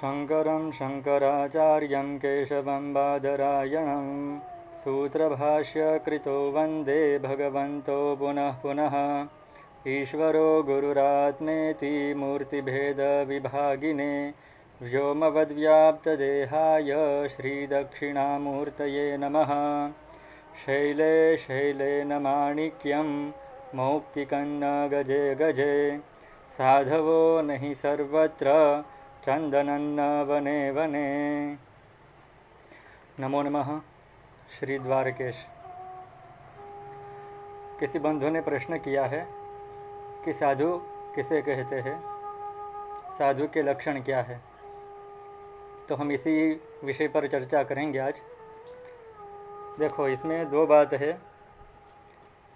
शंकरं शंकराचार्यं केशवं बादरायणं सूत्रभाष्यकृतो वन्दे भगवन्तो पुनः पुनः। ईश्वरो गुरुरात्मेति मूर्तिभेदविभागिने व्योमवद्व्याप्तदेहाय श्रीदक्षिणामूर्तये नमः। शैले शैलेन माणिक्यं मौक्तिकन्न गजे गजे साधवो नहि सर्वत्र चंदनन्न वने वने। नमो नमः। श्री द्वारकेश। किसी बंधु ने प्रश्न किया है कि साधु किसे कहते हैं, साधु के लक्षण क्या है। तो हम इसी विषय पर चर्चा करेंगे आज। देखो, इसमें दो बात है।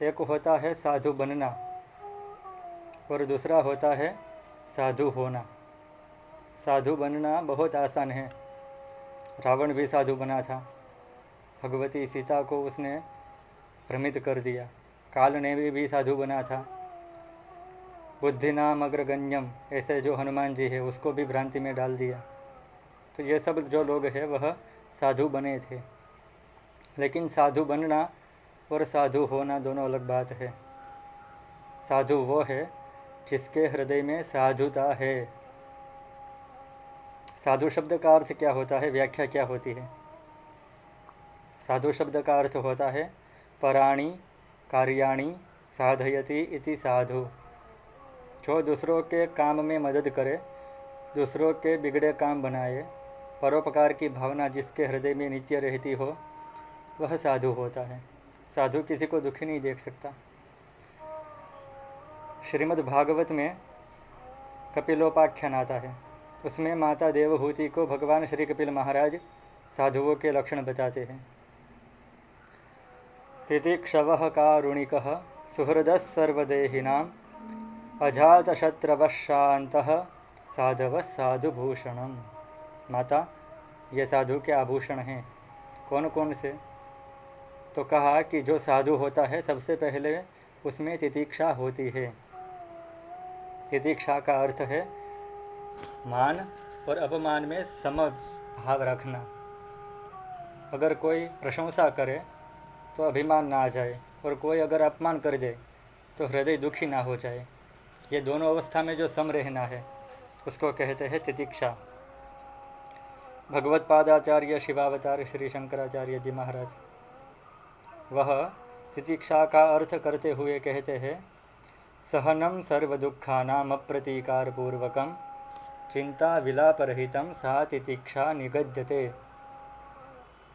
एक होता है साधु बनना और दूसरा होता है साधु होना। साधु बनना बहुत आसान है। रावण भी साधु बना था। भगवती सीता को उसने भ्रमित कर दिया। काल ने भी साधु बना था। बुद्धि नाम अग्रगण्यम, ऐसे जो हनुमान जी है उसको भी भ्रांति में डाल दिया। तो ये सब जो लोग हैं वह साधु बने थे। लेकिन साधु बनना और साधु होना दोनों अलग बात है। साधु वो है जिसके हृदय में साधुता है। साधु शब्द का अर्थ क्या होता है, व्याख्या क्या होती है। साधु शब्द का अर्थ होता है पराणी कार्याणि साधयति इति साधु। जो दूसरों के काम में मदद करे, दूसरों के बिगड़े काम बनाए, परोपकार की भावना जिसके हृदय में नित्य रहती हो, वह साधु होता है। साधु किसी को दुखी नहीं देख सकता। श्रीमद् भागवत में कपिलोपाख्यान आता है। उसमें माता देवहूति को भगवान श्री कपिल महाराज साधुओं के लक्षण बताते हैं। तितिक्षवः कारुणिकः सुहृदः सर्वदेहिनां अजातशत्रवः शान्तः साधवः साधुभूषणम्। माता, ये साधु के आभूषण हैं। कौन कौन से? तो कहा कि जो साधु होता है सबसे पहले उसमें तितिक्षा होती है। तितिक्षा का अर्थ है मान और अपमान में सम भाव रखना। अगर कोई प्रशंसा करे तो अभिमान ना आ जाए, और कोई अगर अपमान कर दे तो हृदय दुखी ना हो जाए। ये दोनों अवस्था में जो सम रहना है उसको कहते हैं तितिक्षा। भगवत पादाचार्य शिवावतार श्री शंकराचार्य जी महाराज वह तितिक्षा का अर्थ करते हुए कहते हैं सहनम सर्वदुःखानां अप्रतीकारपूर्वकं चिंता विलापरहितं सा तितिक्षा निगद्यते।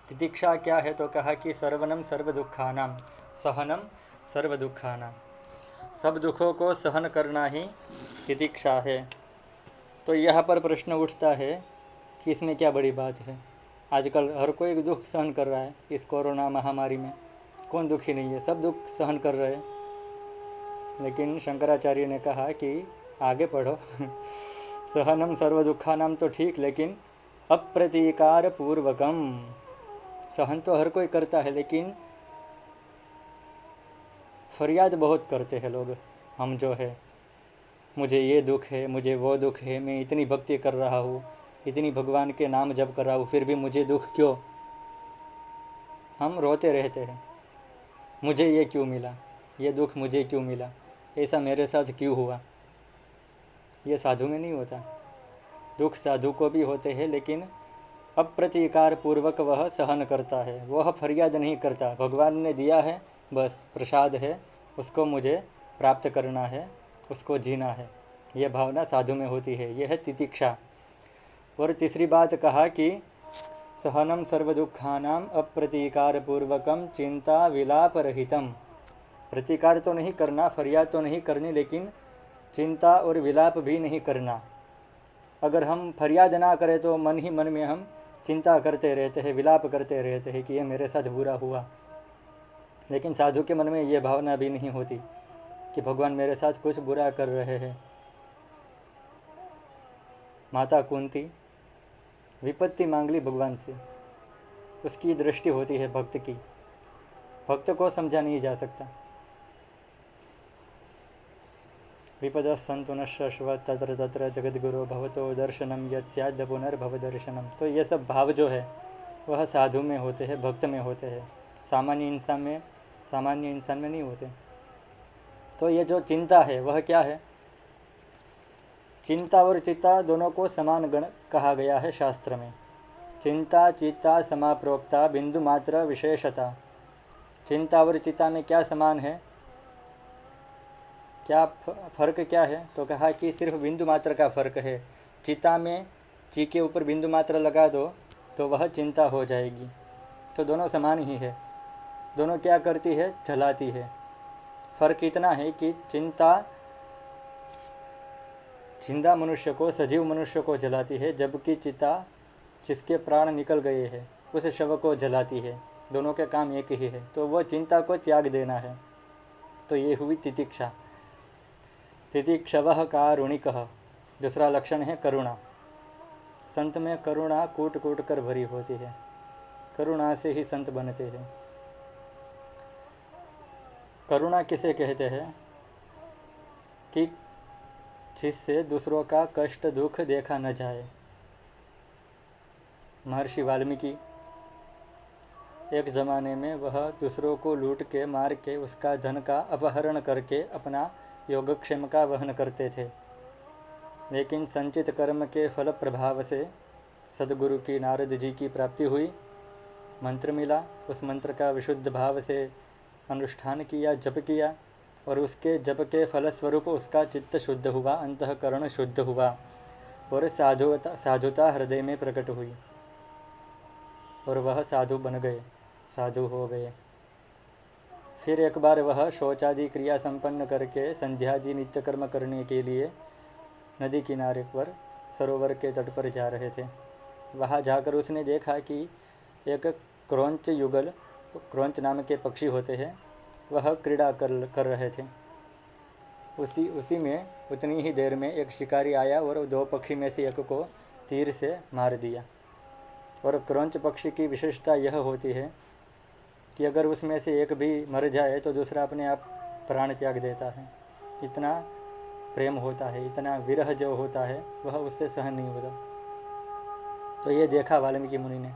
तितिक्षा क्या है? तो कहा कि सर्वनम सर्वदुःखानां, सहनम सर्वदुःखानां, सब दुखों को सहन करना ही तितिक्षा है। तो यहाँ पर प्रश्न उठता है कि इसमें क्या बड़ी बात है। आजकल हर कोई दुख सहन कर रहा है। इस कोरोना महामारी में कौन दुखी नहीं है, सब दुख सहन कर रहे हैं। लेकिन शंकराचार्य ने कहा कि आगे पढ़ो सहनम सर्वदुखानाम तो ठीक, लेकिन अप्रतीकार पूर्वकम। सहन तो हर कोई करता है, लेकिन फरियाद बहुत करते हैं लोग। हम जो है, मुझे ये दुख है, मुझे वो दुख है, मैं इतनी भक्ति कर रहा हूँ, इतनी भगवान के नाम जप कर रहा हूँ, फिर भी मुझे दुख क्यों। हम रोते रहते हैं, मुझे ये क्यों मिला, ये दुख मुझे क्यों मिला, ऐसा मेरे साथ क्यों हुआ। ये साधु में नहीं होता। दुख साधु को भी होते हैं, लेकिन अप्रतीकार पूर्वक वह सहन करता है। वह फरियाद नहीं करता। भगवान ने दिया है, बस प्रसाद है, उसको मुझे प्राप्त करना है, उसको जीना है। यह भावना साधु में होती है। यह है तितिक्षा। और तीसरी बात कहा कि सहनम सर्वदुखानां अप्रतीकार पूर्वकम चिंता विलाप रहितम। प्रतिकार तो नहीं करना, फरियाद तो नहीं करनी, लेकिन चिंता और विलाप भी नहीं करना। अगर हम फरियाद ना करें तो मन ही मन में हम चिंता करते रहते हैं, विलाप करते रहते हैं कि ये मेरे साथ बुरा हुआ। लेकिन साधु के मन में ये भावना भी नहीं होती कि भगवान मेरे साथ कुछ बुरा कर रहे हैं। माता कुंती विपत्ति मांग ली भगवान से। उसकी दृष्टि होती है भक्त की। भक्त को समझा नहीं जा सकता। विपदः सन्तु न शश्वत तत्र तत्र जगद्गुरो भवतो दर्शनम यत् स्याद् पुनर्भव दर्शनम। तो ये सब भाव जो है वह साधु में होते हैं, भक्त में होते हैं, सामान्य इंसान में नहीं होते। तो ये जो चिंता है वह क्या है? चिंता और चित्ता दोनों को समान गण कहा गया है शास्त्र में। चिंता चित्ता समाप्रोक्ता बिंदु मात्र विशेषता। चिंता और चित्ता में क्या समान है, क्या फ़र्क क्या है? तो कहा कि सिर्फ बिंदु मात्र का फ़र्क है। चिता में ची के ऊपर बिंदु मात्र लगा दो तो वह चिंता हो जाएगी। तो दोनों समान ही है। दोनों क्या करती है? जलाती है। फ़र्क इतना है कि चिंता जिंदा मनुष्य को, सजीव मनुष्य को जलाती है, जबकि चिता जिसके प्राण निकल गए हैं उस शव को जलाती है। दोनों के काम एक ही है। तो वह चिंता को त्याग देना है। तो ये हुई तितिक्षा। तितिक्षवः कारुणिकः। दूसरा लक्षण है करुणा। संत में करुणा कूट कूट कर भरी होती है। करुणा से ही संत बनते हैं। करुणा किसे कहते हैं? कि जिससे दूसरों का कष्ट दुख देखा न जाए। महर्षि वाल्मीकि एक ज़माने में वह दूसरों को लूट के मार के उसका धन का अपहरण करके अपना योगक्षेम का वहन करते थे। लेकिन संचित कर्म के फल प्रभाव से सदगुरु की, नारद जी की प्राप्ति हुई। मंत्र मिला, उस मंत्र का विशुद्ध भाव से अनुष्ठान किया, जप किया, और उसके जप के फलस्वरूप उसका चित्त शुद्ध हुआ, अंतःकरण शुद्ध हुआ, और साधुता हृदय में प्रकट हुई, और वह साधु बन गए, साधु हो गए। फिर एक बार वह शौचादि क्रिया संपन्न करके संध्यादि नित्य कर्म करने के लिए नदी किनारे पर सरोवर के तट पर जा रहे थे। वहाँ जाकर उसने देखा कि एक क्रौंच युगल, क्रौंच नाम के पक्षी होते हैं, वह क्रीड़ा कर रहे थे। उसी में उतनी ही देर में एक शिकारी आया और दो पक्षी में से एक को तीर से मार दिया। और क्रौंच पक्षी की विशेषता यह होती है कि अगर उसमें से एक भी मर जाए तो दूसरा अपने आप प्राण त्याग देता है। इतना प्रेम होता है, इतना विरह जो होता है वह उससे सहन नहीं होता। तो ये देखा वाल्मीकि मुनि ने।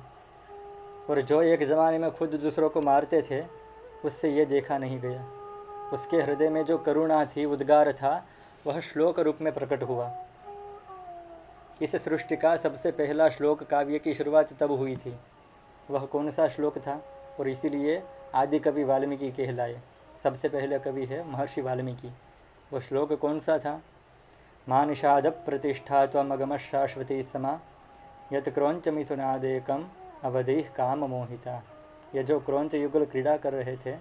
और जो एक ज़माने में खुद दूसरों को मारते थे उससे ये देखा नहीं गया। उसके हृदय में जो करुणा थी, उद्गार था, वह श्लोक रूप में प्रकट हुआ। इस सृष्टि का सबसे पहला श्लोक काव्य की शुरुआत तब हुई थी। वह कौन सा श्लोक था? और इसीलिए आदि कवि वाल्मीकि कहलाए। सबसे पहले कवि है महर्षि वाल्मीकि। वो श्लोक कौन सा था? मानिषाद प्रतिष्ठा त्वमगम शाश्वती समा यत क्रौंच मिथुनादेकम अवधि काम मोहिता। ये जो क्रौंच युगल क्रीड़ा कर रहे थे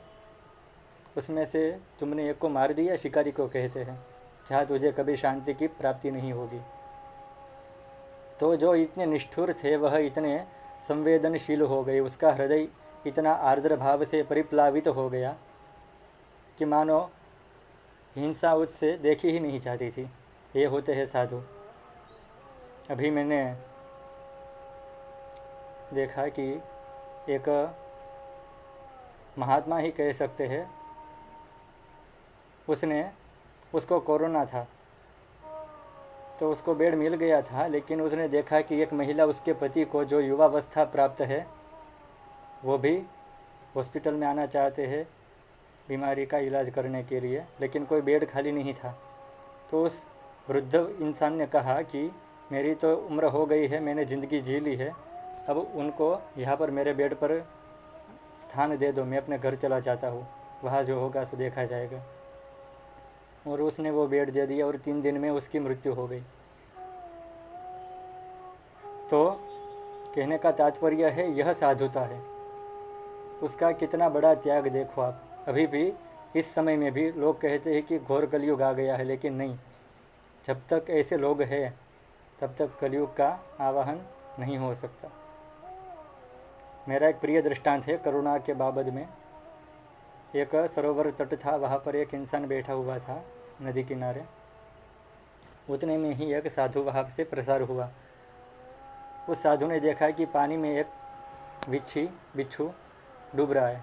उसमें से तुमने एक को मार दिया, शिकारी को कहते हैं, जहाँ तुझे कभी शांति की प्राप्ति नहीं होगी। तो जो इतने निष्ठुर थे वह इतने संवेदनशील हो गए, उसका हृदय इतना आर्द्र भाव से परिप्लावित हो गया कि मानो हिंसा उससे देखी ही नहीं जाती थी। ये होते हैं साधु। अभी मैंने देखा कि एक महात्मा ही कह सकते हैं, उसको कोरोना था तो उसको बेड मिल गया था, लेकिन उसने देखा कि एक महिला उसके पति को, जो युवावस्था प्राप्त है, वो भी हॉस्पिटल में आना चाहते हैं बीमारी का इलाज करने के लिए, लेकिन कोई बेड खाली नहीं था। तो उस वृद्ध इंसान ने कहा कि मेरी तो उम्र हो गई है, मैंने ज़िंदगी जी ली है, अब उनको यहाँ पर मेरे बेड पर स्थान दे दो, मैं अपने घर चला जाता हूँ, वहाँ जो होगा सो देखा जाएगा। और उसने वो बेड दे दिया और 3 दिन में उसकी मृत्यु हो गई। तो कहने का तात्पर्य है, यह साधुता है। उसका कितना बड़ा त्याग देखो आप। अभी भी इस समय में भी लोग कहते हैं कि घोर कलयुग आ गया है, लेकिन नहीं, जब तक ऐसे लोग हैं तब तक कलयुग का आवाहन नहीं हो सकता। मेरा एक प्रिय दृष्टांत है करुणा के बाबत में। एक सरोवर तट था, वहाँ पर एक इंसान बैठा हुआ था नदी किनारे। उतने में ही एक साधु वहाँ से प्रसार हुआ। उस साधु ने देखा कि पानी में एक बिच्छू डूब रहा है।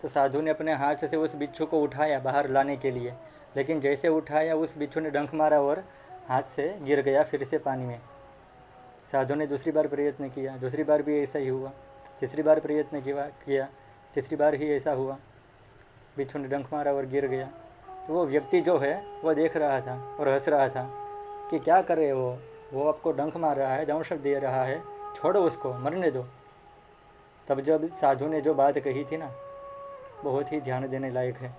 तो साधु ने अपने हाथ से उस बिच्छू को उठाया बाहर लाने के लिए, लेकिन जैसे उठाया उस बिच्छू ने डंक मारा और हाथ से गिर गया फिर से पानी में। साधु ने दूसरी बार प्रयत्न किया, दूसरी बार भी ऐसा ही हुआ, तीसरी बार प्रयत्न किया, तीसरी बार ही ऐसा हुआ, बिच्छू ने डंक मारा और गिर गया। तो वो व्यक्ति जो है वो देख रहा था और हंस रहा था कि क्या कर रहे हो, वो आपको डंक मार रहा है, दंश दे रहा है, छोड़ो उसको, मरने दो। तब जब साधु ने जो बात कही थी ना, बहुत ही ध्यान देने लायक है।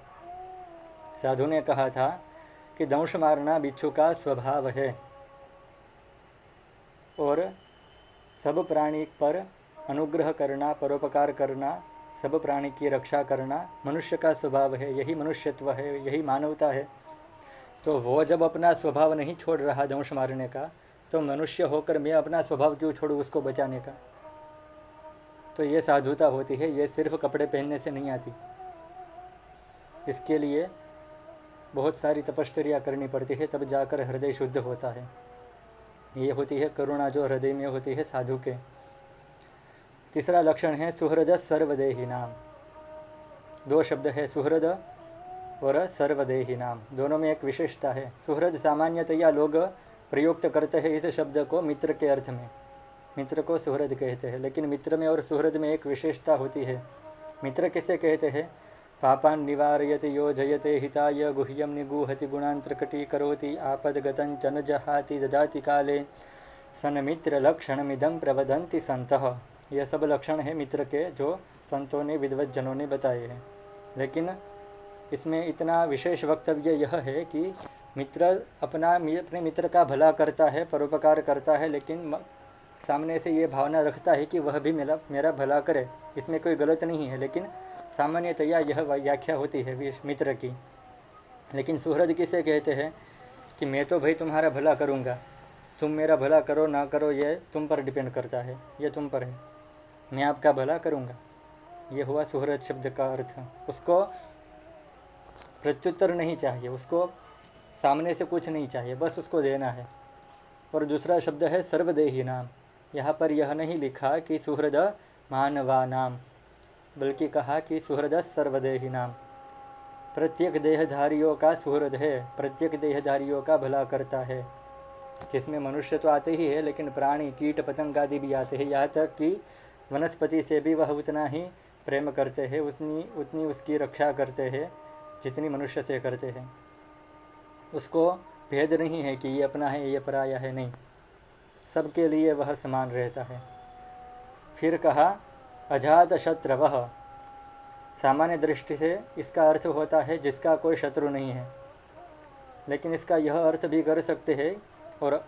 साधु ने कहा था कि दंश मारना बिच्छू का स्वभाव है और सब प्राणी पर अनुग्रह करना, परोपकार करना, सब प्राणी की रक्षा करना मनुष्य का स्वभाव है, यही मनुष्यत्व है, यही मानवता है। तो वो जब अपना स्वभाव नहीं छोड़ रहा दंश मारने का, तो मनुष्य होकर मैं अपना स्वभाव क्यों छोड़ूं उसको बचाने का। तो ये साधुता होती है, ये सिर्फ कपड़े पहनने से नहीं आती। इसके लिए बहुत सारी तपश्चर्या करनी पड़ती है, तब जाकर हृदय शुद्ध होता है। ये होती है करुणा जो हृदय में होती है साधु के। तीसरा लक्षण है सुहृद सर्वदेही नाम। दो शब्द है, सुहृद और सर्वदेही नाम, दोनों में एक विशेषता है। सुहृद सामान्यतया लोग प्रयुक्त करते हैं इस शब्द को मित्र के अर्थ में, मित्र को सुहृद कहते हैं, लेकिन मित्र में और सुहृद में एक विशेषता होती है। मित्र किसे कहते हैं? पापान निवारयति यो जयते हिताय गुह्यम निगूहति गुणांतरकटी करोति आपदगतं च न जहाति ददाति काले सन्मित्र लक्षणमिदं प्रवदन्ति संतः। यह सब लक्षण है मित्र के जो संतों ने, विद्वत जनों ने बताए हैं। लेकिन इसमें इतना विशेष वक्तव्य यह है कि मित्र अपने मित्र का भला करता है, परोपकार करता है, लेकिन सामने से ये भावना रखता है कि वह भी मेरा भला करे। इसमें कोई गलत नहीं है, लेकिन सामान्यतया यह व्याख्या होती है मित्र की। लेकिन सुहृद किसे कहते हैं कि मैं तो भाई तुम्हारा भला करूँगा, तुम मेरा भला करो ना करो ये तुम पर डिपेंड करता है, ये तुम पर है, मैं आपका भला करूँगा। ये हुआ सुहृद शब्द का अर्थ। उसको प्रत्युत्तर नहीं चाहिए, उसको सामने से कुछ नहीं चाहिए, बस उसको देना है। और दूसरा शब्द है सर्वदेही नाम। यहाँ पर यह नहीं लिखा कि सुहृद मानवा नाम, बल्कि कहा कि सुहृद सर्वदेही नाम। प्रत्येक देहधारियों का सुहृद है, प्रत्येक देहधारियों का भला करता है, जिसमें मनुष्य तो आते ही है, लेकिन प्राणी, कीट, पतंग आदि भी आते हैं। यहाँ तक कि वनस्पति से भी वह उतना ही प्रेम करते हैं, उतनी उसकी रक्षा करते हैं जितनी मनुष्य से करते हैं। उसको भेद नहीं है कि ये अपना है, ये पराया है, नहीं, सबके लिए वह समान रहता है। फिर कहा अजात शत्रवः। सामान्य दृष्टि से इसका अर्थ होता है जिसका कोई शत्रु नहीं है, लेकिन इसका यह अर्थ भी कर सकते हैं, और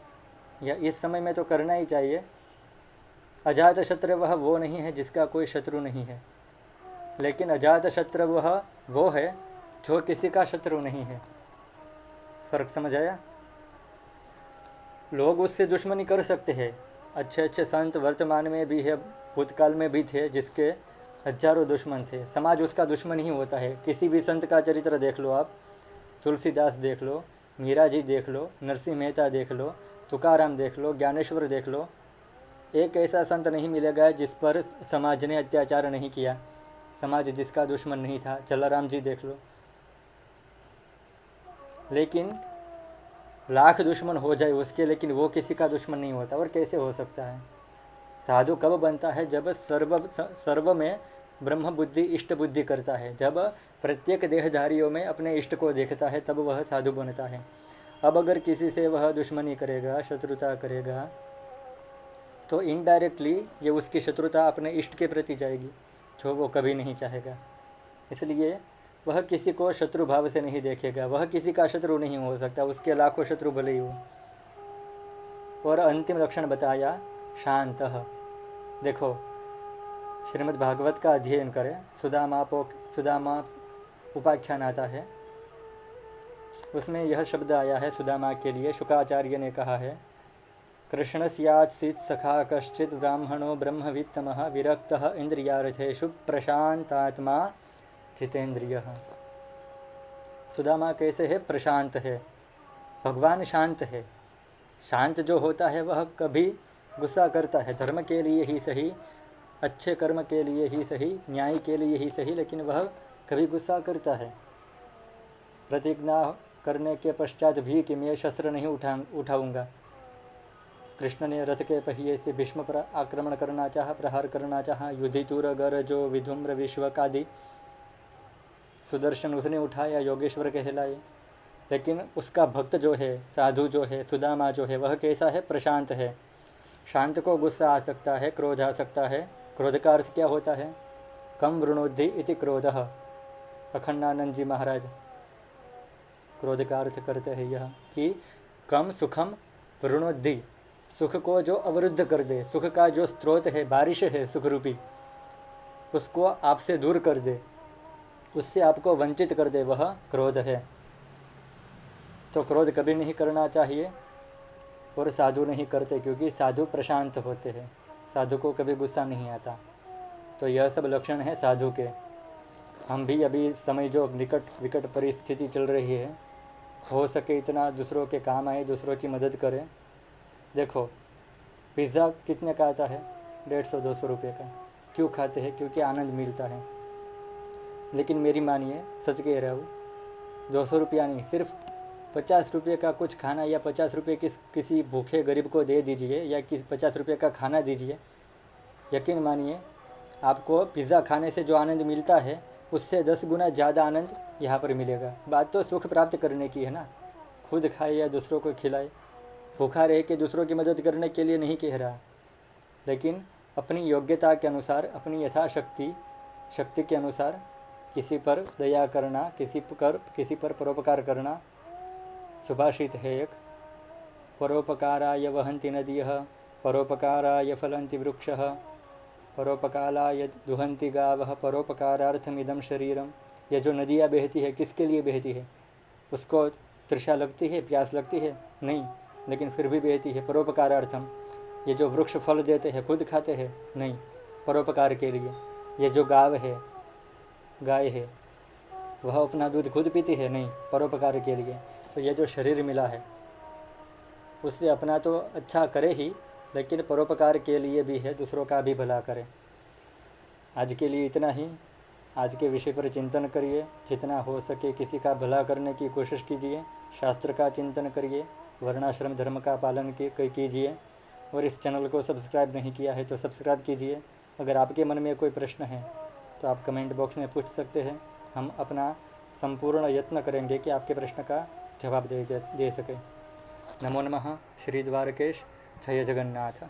यह इस समय में तो करना ही चाहिए। अजात शत्रवः वो नहीं है जिसका कोई शत्रु नहीं है, लेकिन अजात शत्रवः वो है जो किसी का शत्रु नहीं है। फ़र्क समझ आया? लोग उससे दुश्मनी कर सकते हैं। अच्छे अच्छे संत वर्तमान में भी है, भूतकाल में भी थे जिसके हजारों दुश्मन थे। समाज उसका दुश्मन ही होता है। किसी भी संत का चरित्र देख लो आप, तुलसीदास देख लो, मीरा जी देख लो, नरसिंह मेहता देख लो, तुकाराम देख लो, ज्ञानेश्वर देख लो, एक ऐसा संत नहीं मिलेगा जिस पर समाज ने अत्याचार नहीं किया, समाज जिसका दुश्मन नहीं था। जलाराम जी देख लो। लेकिन लाख दुश्मन हो जाए उसके, लेकिन वो किसी का दुश्मन नहीं होता। और कैसे हो सकता है? साधु कब बनता है? जब सर्व में ब्रह्म बुद्धि, इष्ट बुद्धि करता है, जब प्रत्येक देहधारियों में अपने इष्ट को देखता है, तब वह साधु बनता है। अब अगर किसी से वह दुश्मनी करेगा, शत्रुता करेगा, तो इनडायरेक्टली ये उसकी शत्रुता अपने इष्ट के प्रति जाएगी, जो वो कभी नहीं चाहेगा। इसलिए वह किसी को शत्रु भाव से नहीं देखेगा, वह किसी का शत्रु नहीं हो सकता, उसके लाखों शत्रु भले ही हो। और अंतिम लक्षण बताया शांतः। देखो, श्रीमद् भागवत का अध्ययन करें, सुदामा उपाख्यान आता है, उसमें यह शब्द आया है सुदामा के लिए। शुकाचार्य ने कहा है, कृष्णस्यात्सित् सखा कश्चित् ब्राह्मणो ब्रह्मवित्तमः विरक्तः इंद्रियार्थेषु प्रशांतात्मा जितेंद्रिय। सुदामा कैसे है? प्रशांत है। भगवान शांत है। शांत जो होता है वह कभी गुस्सा करता है, धर्म के लिए ही सही, अच्छे कर्म के लिए ही सही, न्याय के लिए ही सही, लेकिन वह कभी गुस्सा करता है। प्रतिज्ञा करने के पश्चात भी कि मैं शस्त्र नहीं उठाऊंगा। कृष्ण ने रथ के पहिए से भीष्म पर आक्रमण करना चाहा, प्रहार करना चाहा। युधितुर गरजो विधुम्र विश्वकादि सुदर्शन उसने उठाया, योगेश्वर कहलाए। लेकिन उसका भक्त जो है, साधु जो है, सुदामा जो है, वह कैसा है? प्रशांत है। शांत को गुस्सा आ सकता है, क्रोध आ सकता है। क्रोध का अर्थ क्या होता है? कम वृणोद्धि इति क्रोधः। अखंडानंद जी महाराज क्रोध का अर्थ करते हैं यह कि कम सुखम वृणोद्धि, सुख को जो अवरुद्ध कर दे, सुख का जो स्रोत है, बारिश है सुख रूपी, उसको आपसे दूर कर दे, उससे आपको वंचित कर दे, वह क्रोध है। तो क्रोध कभी नहीं करना चाहिए और साधु नहीं करते, क्योंकि साधु प्रशांत होते हैं, साधु को कभी गुस्सा नहीं आता। तो यह सब लक्षण है साधु के। हम भी अभी समय जो विकट परिस्थिति चल रही है, हो सके इतना दूसरों के काम आए, दूसरों की मदद करें। देखो पिज़्ज़ा कितने का आता है? 150-200 रुपये का। क्यों खाते हैं? क्योंकि आनंद मिलता है। लेकिन मेरी मानिए, सच कह रहा हूँ, 200 रुपया नहीं, सिर्फ 50 रुपये का कुछ खाना या 50 रुपये किसी भूखे गरीब को दे दीजिए या 50 रुपये का खाना दीजिए। यकीन मानिए, आपको पिज़्ज़ा खाने से जो आनंद मिलता है उससे 10 गुना ज़्यादा आनंद यहाँ पर मिलेगा। बात तो सुख प्राप्त करने की है ना, खुद खाए या दूसरों को खिलाए। भूखा रह के दूसरों की मदद करने के लिए नहीं कह रहा, लेकिन अपनी योग्यता के अनुसार, अपनी यथाशक्ति शक्ति के अनुसार किसी पर दया करना, किसी पर परोपकार करना। सुभाषित है एक, परोपकाराय वहन्ति नद्यः, परोपकाराय फलन्ति वृक्षः, परोपकाराय दुहन्ति गावः, परोपकारार्थमिदं शरीरम। ये जो नदियाँ बहती है, किसके लिए बहती है? उसको तृषा लगती है, प्यास लगती है? नहीं, लेकिन फिर भी बहती है, परोपकारार्थम। ये जो वृक्ष फल देते हैं, खुद खाते हैं? नहीं, परोपकार के लिए। ये जो गाय है, वह अपना दूध खुद पीती है? नहीं, परोपकार के लिए। तो ये जो शरीर मिला है, उससे अपना तो अच्छा करे ही, लेकिन परोपकार के लिए भी है, दूसरों का भी भला करे। आज के लिए इतना ही। आज के विषय पर चिंतन करिए, जितना हो सके किसी का भला करने की कोशिश कीजिए, शास्त्र का चिंतन करिए, वर्णाश्रम धर्म का पालन कीजिए। और इस चैनल को सब्सक्राइब नहीं किया है तो सब्सक्राइब कीजिए। अगर आपके मन में कोई प्रश्न है तो आप कमेंट बॉक्स में पूछ सकते हैं। हम अपना संपूर्ण यत्न करेंगे कि आपके प्रश्न का जवाब दे सकें। नमो नमः। श्री द्वारकेश। जय जगन्नाथ।